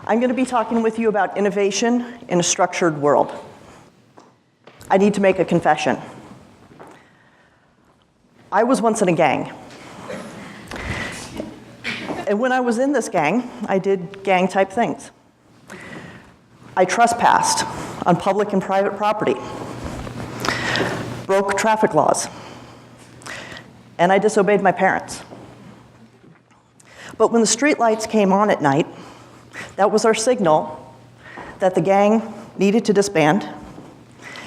I'm going to be talking with you about innovation in a structured world. I need to make a confession. I was once in a gang. And when I was in this gang, I did gang-type things. I trespassed on public and private property, broke traffic laws, and I disobeyed my parents. But when the streetlights came on at night, that was our signal that the gang needed to disband,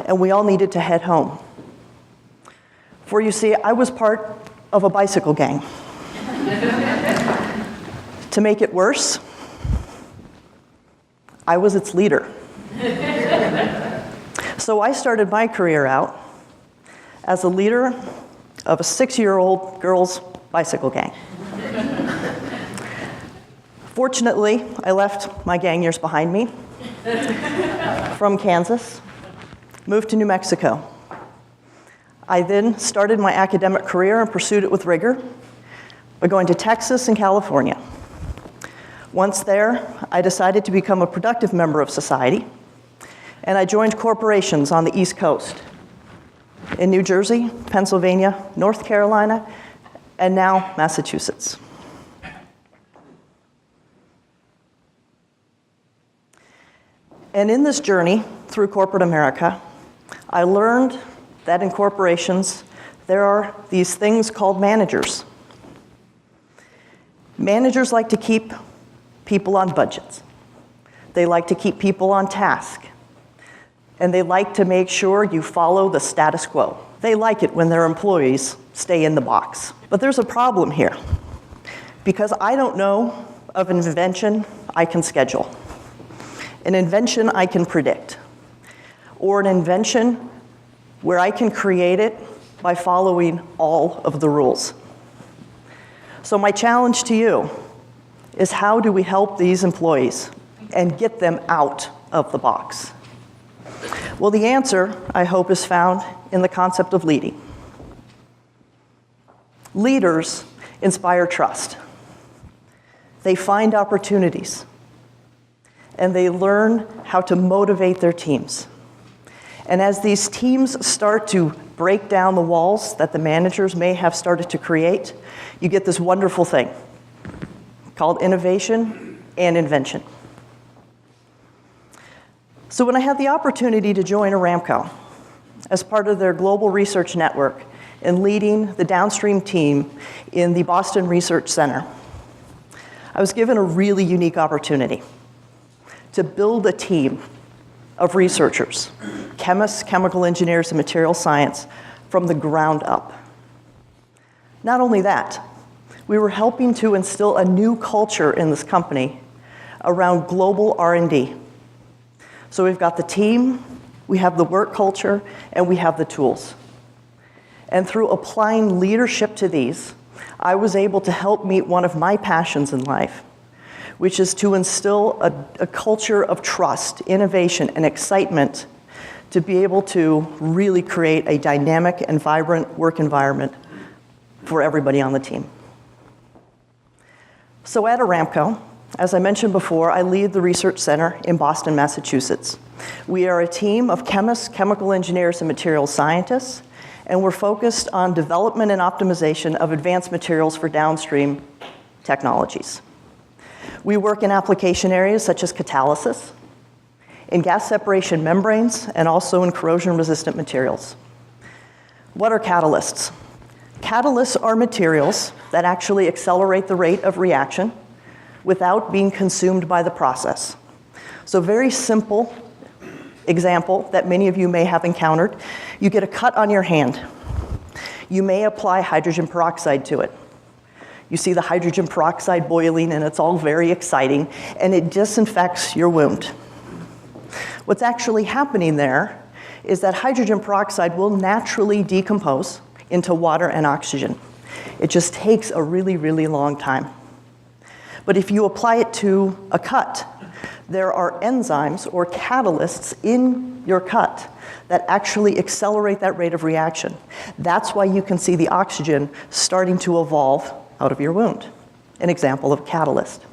and we all needed to head home. For you see, I was part of a bicycle gang. To make it worse, I was its leader. So I started my career out as a leader of a 6-year-old girls' bicycle gang. Fortunately, I left my gang years behind me from Kansas, moved to New Mexico. I then started my academic career and pursued it with rigor by going to Texas and California. Once there, I decided to become a productive member of society, and I joined corporations on the East Coast, in New Jersey, Pennsylvania, North Carolina, and now Massachusetts. And in this journey through corporate America, I learned that in corporations, there are these things called managers. Managers like to keep people on budgets. They like to keep people on task. And they like to make sure you follow the status quo. They like it when their employees stay in the box. But there's a problem here, because I don't know of an invention I can schedule, an invention I can predict, or an invention where I can create it by following all of the rules. So my challenge to you is, how do we help these employees and get them out of the box? Well, the answer, I hope, is found in the concept of leading. Leaders inspire trust. They find opportunities, and they learn how to motivate their teams. And as these teams start to break down the walls that the managers may have started to create, you get this wonderful thing called innovation and invention. So when I had the opportunity to join Aramco as part of their global research network and leading the downstream team in the Boston Research Center, I was given a really unique opportunity to build a team of researchers, chemists, chemical engineers, and material science from the ground up. Not only that, we were helping to instill a new culture in this company around global R&D. So we've got the team, we have the work culture, and we have the tools. And through applying leadership to these, I was able to help meet one of my passions in life, which is to instill a culture of trust, innovation, and excitement to be able to really create a dynamic and vibrant work environment for everybody on the team. So at Aramco, as I mentioned before, I lead the research center in Boston, Massachusetts. We are a team of chemists, chemical engineers, and materials scientists, and we're focused on development and optimization of advanced materials for downstream technologies. We work in application areas such as catalysis, in gas separation membranes, and also in corrosion-resistant materials. What are catalysts? Catalysts are materials that actually accelerate the rate of reaction without being consumed by the process. So very simple example that many of you may have encountered. You get a cut on your hand. You may apply hydrogen peroxide to it. You see the hydrogen peroxide boiling, and it's all very exciting, and it disinfects your wound. What's actually happening there is that hydrogen peroxide will naturally decompose into water and oxygen. It just takes a really, really long time. But if you apply it to a cut, there are enzymes or catalysts in your cut that actually accelerate that rate of reaction. That's why you can see the oxygen starting to evolve out of your wound, an example of catalyst.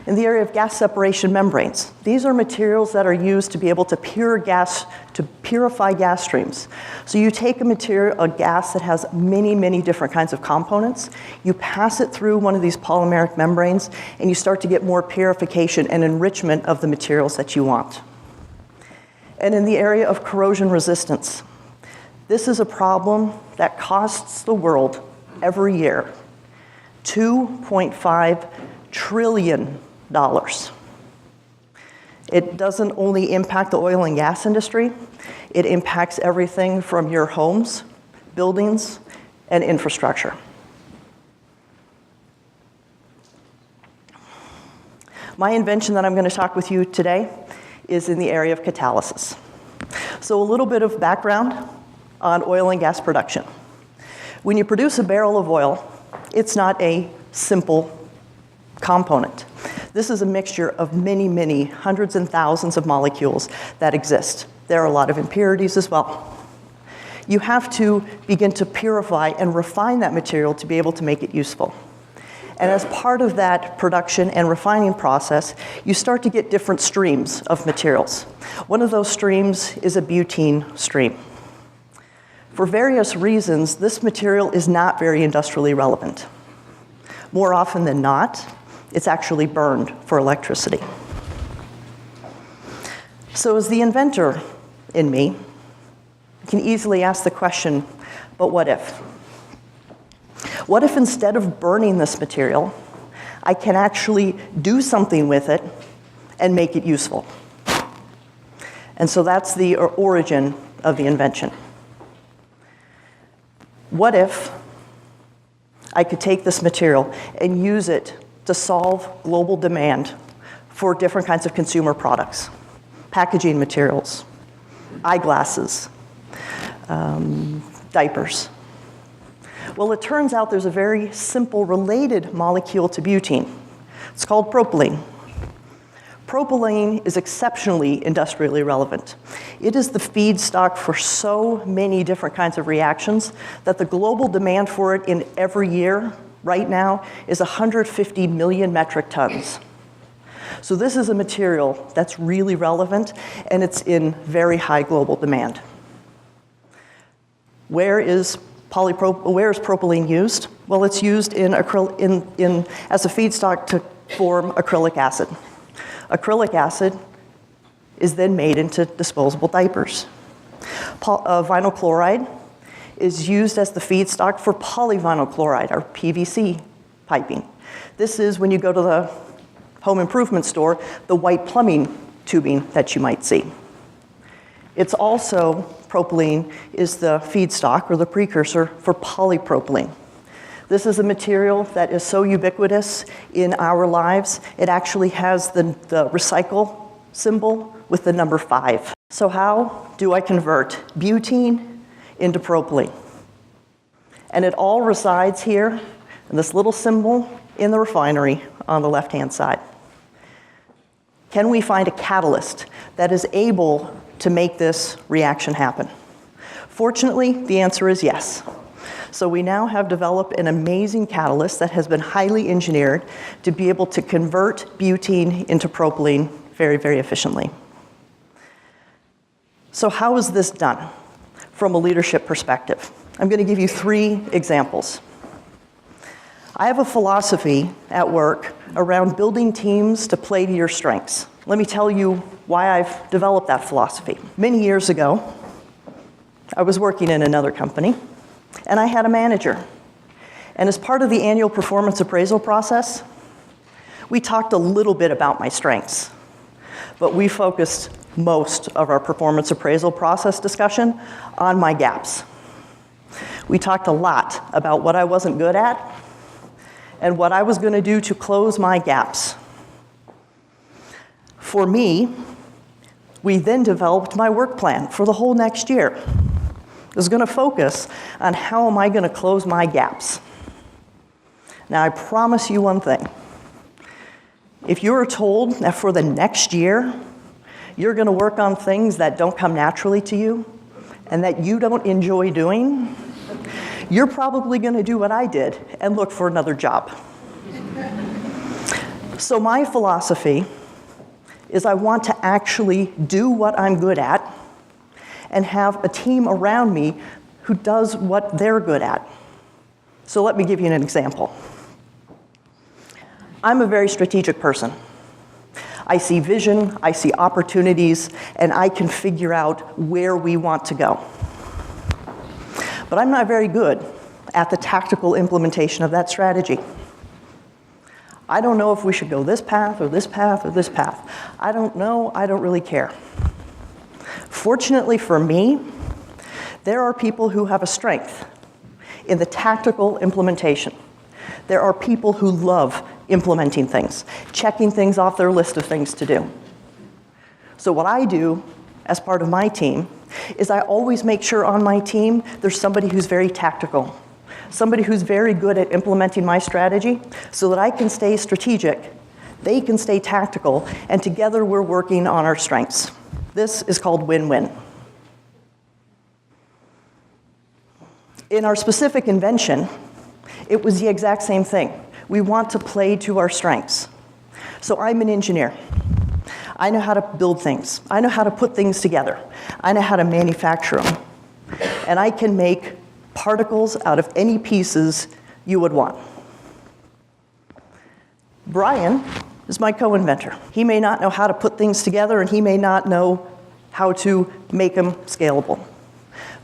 In the area of gas separation membranes, these are materials that are used to be able to purify gas streams. So you take a gas that has many, many different kinds of components, you pass it through one of these polymeric membranes, and you start to get more purification and enrichment of the materials that you want. And in the area of corrosion resistance, this is a problem that costs the world every year $2.5 trillion. It doesn't only impact the oil and gas industry, it impacts everything from your homes, buildings, and infrastructure. My invention that I'm going to talk with you today is in the area of catalysis. So a little bit of background on oil and gas production. When you produce a barrel of oil, it's not a simple component. This is a mixture of many, many hundreds and thousands of molecules that exist. There are a lot of impurities as well. You have to begin to purify and refine that material to be able to make it useful. And as part of that production and refining process, you start to get different streams of materials. One of those streams is a butene stream. For various reasons, this material is not very industrially relevant. More often than not, it's actually burned for electricity. So as the inventor in me, you can easily ask the question, but what if? What if instead of burning this material, I can actually do something with it and make it useful? And so that's the origin of the invention. What if I could take this material and use it to solve global demand for different kinds of consumer products, packaging materials, eyeglasses, diapers? Well, it turns out there's a very simple related molecule to butene. It's called propylene. Propylene is exceptionally industrially relevant. It is the feedstock for so many different kinds of reactions that the global demand for it in every year right now is 150 million metric tons. So this is a material that's really relevant, and it's in very high global demand. Where is propylene used? Well, it's used as a feedstock to form acrylic acid. Acrylic acid is then made into disposable diapers. Vinyl chloride is used as the feedstock for polyvinyl chloride, or PVC piping. This is, when you go to the home improvement store, the white plumbing tubing that you might see. It's also, propylene is the feedstock or the precursor for polypropylene. This is a material that is so ubiquitous in our lives, it actually has the recycle symbol with the number 5. So how do I convert butene into propylene? And it all resides here in this little symbol in the refinery on the left-hand side. Can we find a catalyst that is able to make this reaction happen? Fortunately, the answer is yes. So we now have developed an amazing catalyst that has been highly engineered to be able to convert butene into propylene very, very efficiently. So how is this done from a leadership perspective? I'm going to give you 3 examples. I have a philosophy at work around building teams to play to your strengths. Let me tell you why I've developed that philosophy. Many years ago, I was working in another company, and I had a manager. And as part of the annual performance appraisal process, we talked a little bit about my strengths, but we focused most of our performance appraisal process discussion on my gaps. We talked a lot about what I wasn't good at and what I was going to do to close my gaps. For me, we then developed my work plan for the whole next year. I was going to focus on how am I going to close my gaps. Now, I promise you one thing. If you are told that for the next year, you're going to work on things that don't come naturally to you and that you don't enjoy doing, you're probably going to do what I did and look for another job. So my philosophy is I want to actually do what I'm good at and have a team around me who does what they're good at. So let me give you an example. I'm a very strategic person. I see vision, I see opportunities, and I can figure out where we want to go. But I'm not very good at the tactical implementation of that strategy. I don't know if we should go this path or this path or this path. I don't know, I don't really care. Fortunately for me, there are people who have a strength in the tactical implementation. There are people who love implementing things, checking things off their list of things to do. So what I do as part of my team is I always make sure on my team there's somebody who's very tactical, somebody who's very good at implementing my strategy so that I can stay strategic, they can stay tactical, and together we're working on our strengths. This is called win-win. In our specific invention, it was the exact same thing. We want to play to our strengths. So I'm an engineer. I know how to build things. I know how to put things together. I know how to manufacture them. And I can make particles out of any pieces you would want. Brian is my co-inventor. He may not know how to put things together, and he may not know how to make them scalable.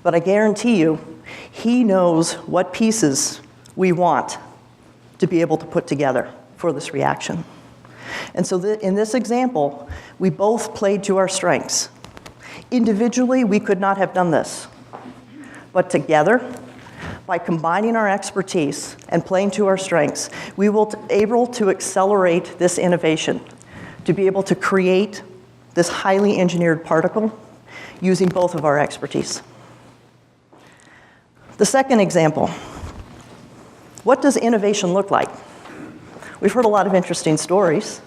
But I guarantee you, he knows what pieces we want to be able to put together for this reaction. And so in this example, we both played to our strengths. Individually, we could not have done this. But together, by combining our expertise and playing to our strengths, we will be able to accelerate this innovation, to be able to create this highly engineered particle using both of our expertise. The second example, what does innovation look like? We've heard a lot of interesting stories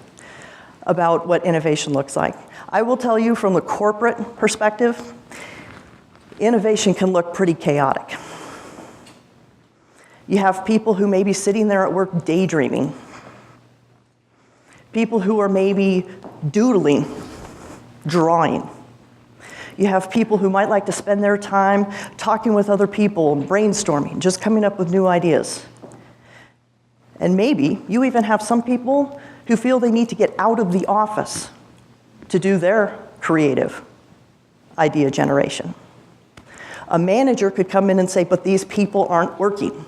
about what innovation looks like. I will tell you from the corporate perspective, innovation can look pretty chaotic. You have people who may be sitting there at work daydreaming. People who are maybe doodling, drawing. You have people who might like to spend their time talking with other people and brainstorming, just coming up with new ideas. And maybe you even have some people who feel they need to get out of the office to do their creative idea generation. A manager could come in and say, but these people aren't working.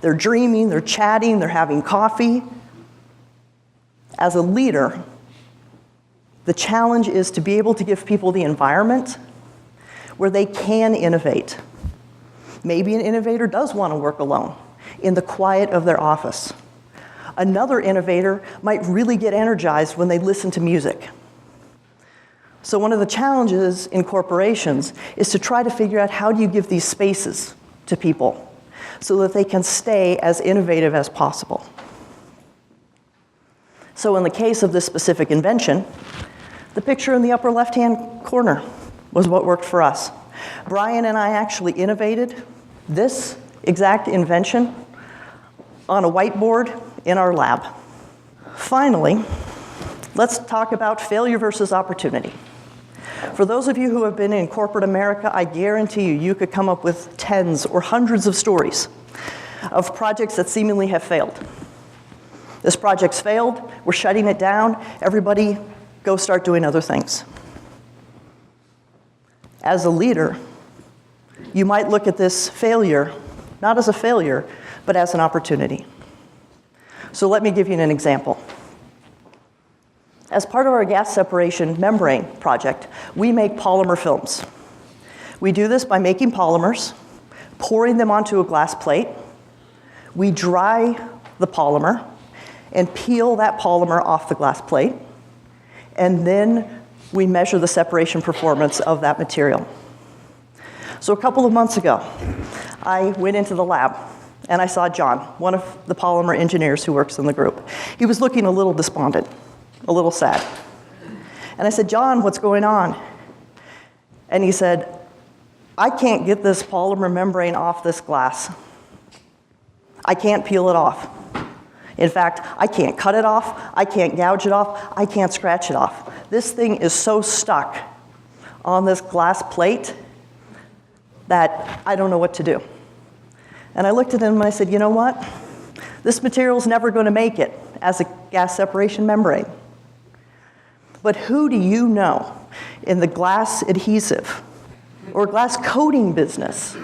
They're dreaming, they're chatting, they're having coffee. As a leader, the challenge is to be able to give people the environment where they can innovate. Maybe an innovator does want to work alone in the quiet of their office. Another innovator might really get energized when they listen to music. So one of the challenges in corporations is to try to figure out how do you give these spaces to people so that they can stay as innovative as possible. So in the case of this specific invention, the picture in the upper left-hand corner was what worked for us. Brian and I actually innovated this exact invention on a whiteboard in our lab. Finally, let's talk about failure versus opportunity. For those of you who have been in corporate America, I guarantee you could come up with tens or hundreds of stories of projects that seemingly have failed. This project's failed, we're shutting it down, everybody go start doing other things. As a leader, you might look at this failure, not as a failure, but as an opportunity. So let me give you an example. As part of our gas separation membrane project, we make polymer films. We do this by making polymers, pouring them onto a glass plate. We dry the polymer and peel that polymer off the glass plate. And then we measure the separation performance of that material. So a couple of months ago, I went into the lab and I saw John, one of the polymer engineers who works in the group. He was looking a little despondent, a little sad. And I said, John, what's going on? And he said, I can't get this polymer membrane off this glass. I can't peel it off. In fact, I can't cut it off, I can't gouge it off, I can't scratch it off. This thing is so stuck on this glass plate that I don't know what to do. And I looked at him and I said, you know what? This material's never going to make it as a gas separation membrane. But who do you know in the glass adhesive or glass coating business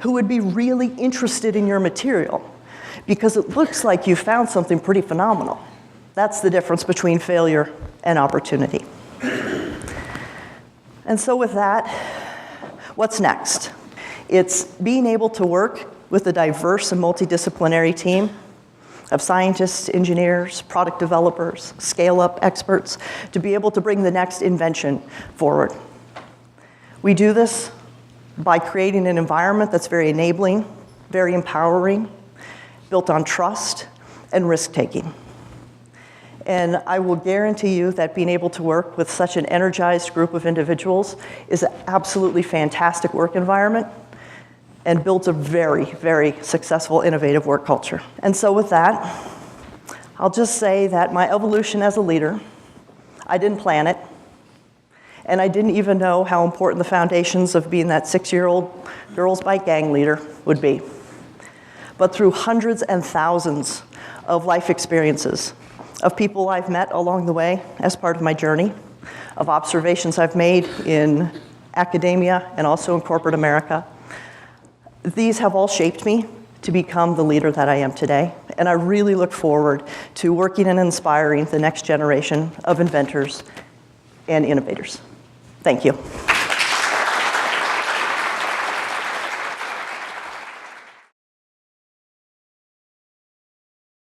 who would be really interested in your material? Because it looks like you found something pretty phenomenal. That's the difference between failure and opportunity. And so with that, what's next? It's being able to work with a diverse and multidisciplinary team of scientists, engineers, product developers, scale-up experts, to be able to bring the next invention forward. We do this by creating an environment that's very enabling, very empowering, built on trust and risk-taking. And I will guarantee you that being able to work with such an energized group of individuals is an absolutely fantastic work environment and builds a very, very successful, innovative work culture. And so with that, I'll just say that my evolution as a leader, I didn't plan it, and I didn't even know how important the foundations of being that 6-year-old girls' bike gang leader would be. But through hundreds and thousands of life experiences, of people I've met along the way as part of my journey, of observations I've made in academia and also in corporate America, these have all shaped me to become the leader that I am today. And I really look forward to working and inspiring the next generation of inventors and innovators. Thank you.